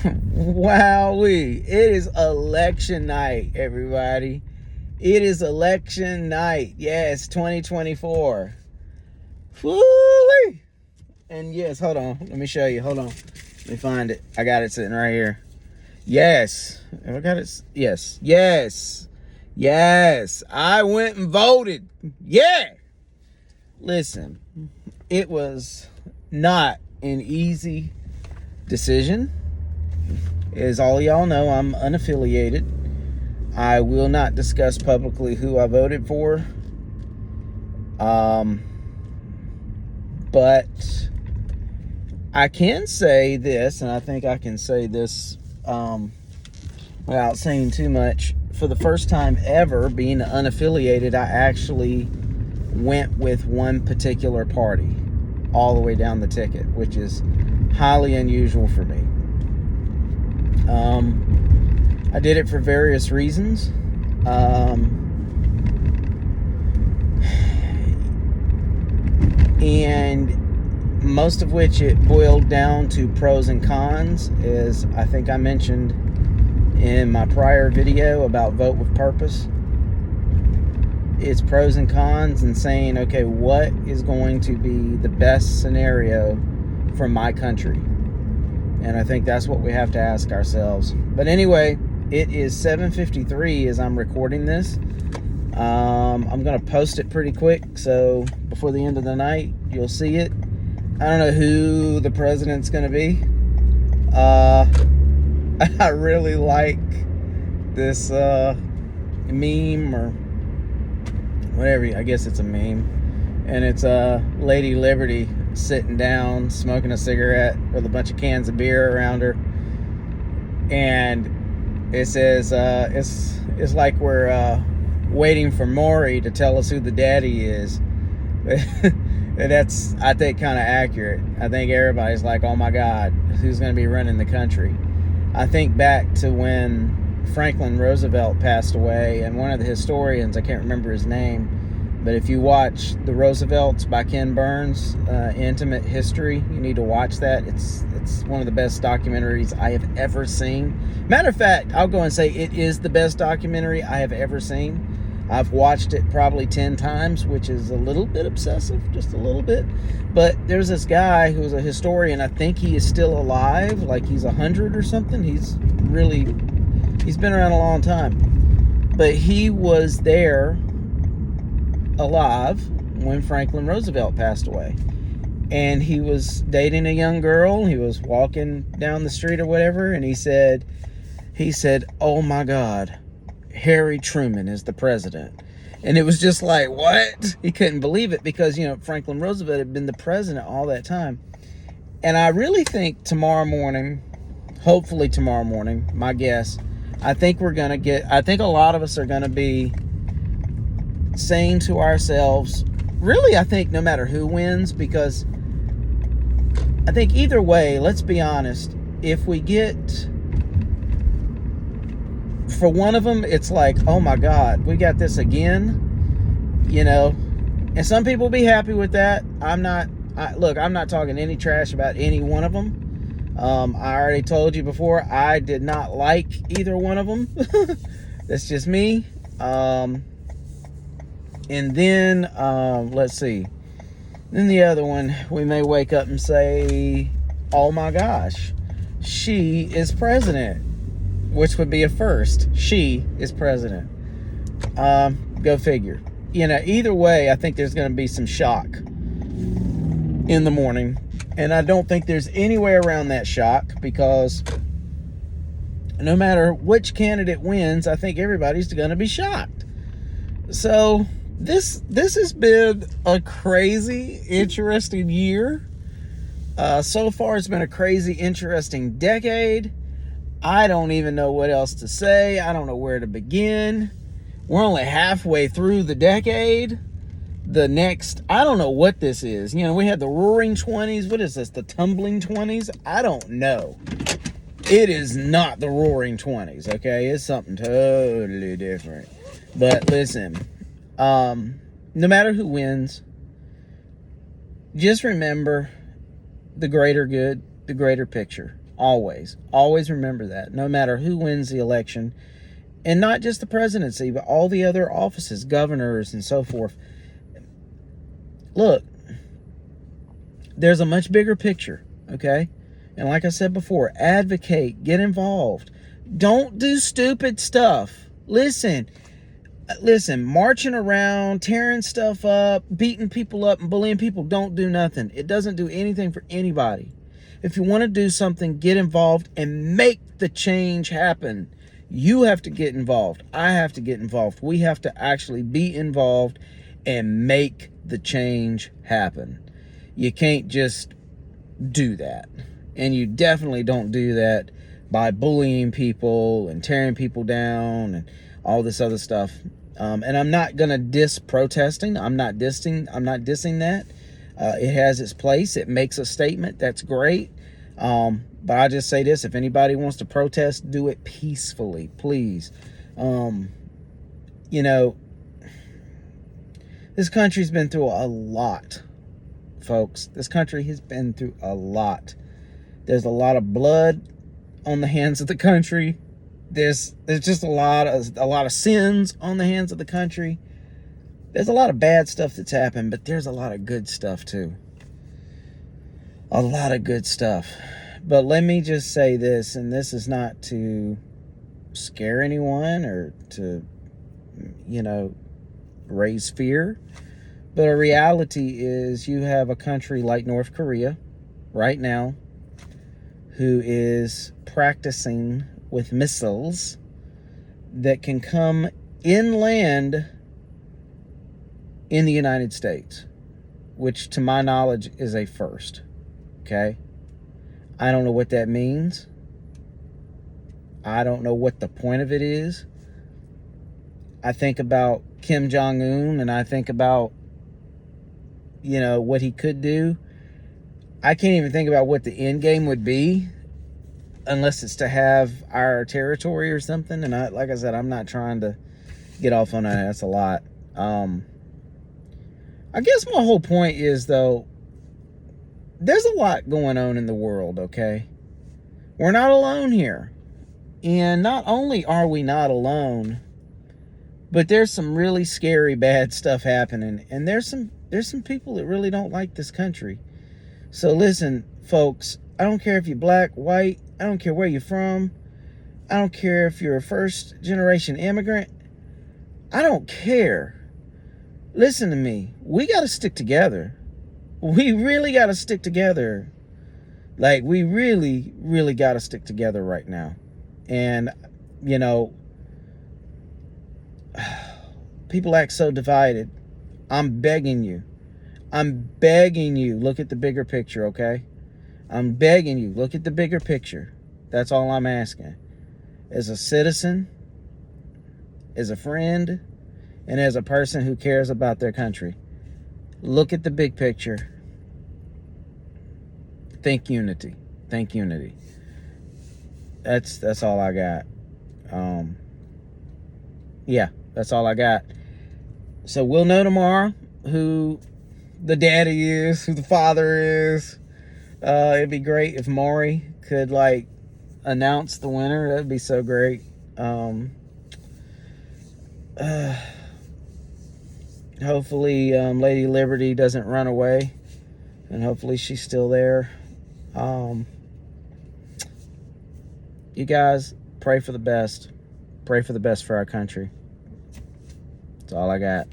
Wowee. It is election night, everybody. It is election night. Yes, 2024. Woo-wee. And yes, hold on. Let me show you. Hold on. Let me find it. I got it sitting right here. Yes. Have I got it? Yes. Yes. Yes. I went and voted. Yeah. Listen, it was not an easy decision. As all y'all know, I'm unaffiliated. I will not discuss publicly who I voted for. But I can say this, and I think I can say this without saying too much. For the first time ever, being unaffiliated, I actually went with one particular party all the way down the ticket, which is highly unusual for me. I did it for various reasons. And most of which it boiled down to pros and cons, as I think I mentioned in my prior video about Vote with Purpose. It's pros and cons and saying, okay, what is going to be the best scenario for my country? And I think that's what we have to ask ourselves. But anyway, it is 7:53 as I'm recording this. I'm going to post it pretty quick, so before the end of the night, you'll see it. I don't know who the president's going to be. I really like this meme, or whatever. I guess it's a meme. And it's Lady Liberty sitting down, smoking a cigarette with a bunch of cans of beer around her. And it says, it's like we're waiting for Maury to tell us who the daddy is. And that's, I think, kind of accurate. I think everybody's like, oh my God, who's going to be running the country? I think back to when Franklin Roosevelt passed away, and one of the historians, I can't remember his name, but if you watch The Roosevelts by Ken Burns, Intimate History, you need to watch that. It's one of the best documentaries I have ever seen. Matter of fact, I'll go and say it is the best documentary I have ever seen. I've watched it probably 10 times, which is a little bit obsessive, just a little bit. But there's this guy who's a historian. I think he is still alive, like he's 100 or something. He's been around a long time. But he was there alive when Franklin Roosevelt passed away. And he was dating a young girl. He was walking down the street or whatever, and he said, oh my God, Harry Truman is the president. And it was just like, what? He couldn't believe it, because, Franklin Roosevelt had been the president all that time. And I really think hopefully tomorrow morning, my guess, I think a lot of us are going to be saying to ourselves, really, I think no matter who wins, because I think either way, let's be honest, if we get, for one of them, it's like, oh my God, we got this again, and some people will be happy with that. I'm not talking any trash about any one of them. I already told you before, I did not like either one of them. That's just me. And then, let's see. Then the other one, we may wake up and say, oh my gosh, she is president. Which would be a first. She is president. Go figure. Either way, I think there's going to be some shock in the morning. And I don't think there's any way around that shock, because no matter which candidate wins, I think everybody's going to be shocked. So this has been a crazy, interesting year. So far, it's been a crazy, interesting decade. I don't even know what else to say. I don't know where to begin. We're only halfway through the decade. The next, I don't know what this is. We had the Roaring 20s. What is this? The Tumbling 20s? I don't know. It is not the Roaring 20s, okay? It's something totally different. But listen, no matter who wins, just remember the greater good, the greater picture. Always. Always remember that. No matter who wins the election, and not just the presidency, but all the other offices, governors and so forth. Look, there's a much bigger picture, okay? And like I said before, advocate, get involved. Don't do stupid stuff. Listen, marching around, tearing stuff up, beating people up, and bullying people don't do nothing. It doesn't do anything for anybody. If you want to do something, get involved and make the change happen. You have to get involved. I have to get involved. We have to actually be involved and make the change happen. You can't just do that. And you definitely don't do that by bullying people and tearing people down and all this other stuff. And I'm not going to diss protesting. I'm not dissing that. It has its place. It makes a statement. That's great. But I just say this: if anybody wants to protest, do it peacefully, please. You know, this country's been through a lot, folks. This country has been through a lot. There's a lot of blood on the hands of the country. There's just a lot of sins on the hands of the country. There's a lot of bad stuff that's happened, but there's a lot of good stuff too. A lot of good stuff. But let me just say this, and this is not to scare anyone or to, raise fear. But a reality is you have a country like North Korea right now who is practicing with missiles that can come inland in the United States, which to my knowledge is a first. Okay? I don't know what that means. I don't know what the point of it is. I think about Kim Jong-un and I think about, what he could do. I can't even think about what the end game would be unless it's to have our territory or something. And like I said, I'm not trying to get off on that. That's a lot. I guess my whole point is, though, there's a lot going on in the world, okay? We're not alone here. And not only are we not alone, but there's some really scary, bad stuff happening. And there's some people that really don't like this country. So listen, folks, I don't care if you're black, white, I don't care where you're from. I don't care if you're a first-generation immigrant. I don't care. Listen to me. We got to stick together. We really got to stick together. Like, we really, really got to stick together right now. And, people act so divided. I'm begging you. Look at the bigger picture, okay? I'm begging you. Look at the bigger picture. That's all I'm asking. As a citizen, as a friend, and as a person who cares about their country, look at the big picture. Think unity. Think unity. That's all I got. Yeah, that's all I got. So we'll know tomorrow who the daddy is, who the father is. It'd be great if Maury could announce the winner. That'd be so great. Hopefully Lady Liberty doesn't run away, and hopefully she's still there. You guys, pray for the best. Pray for the best for our country. That's all I got.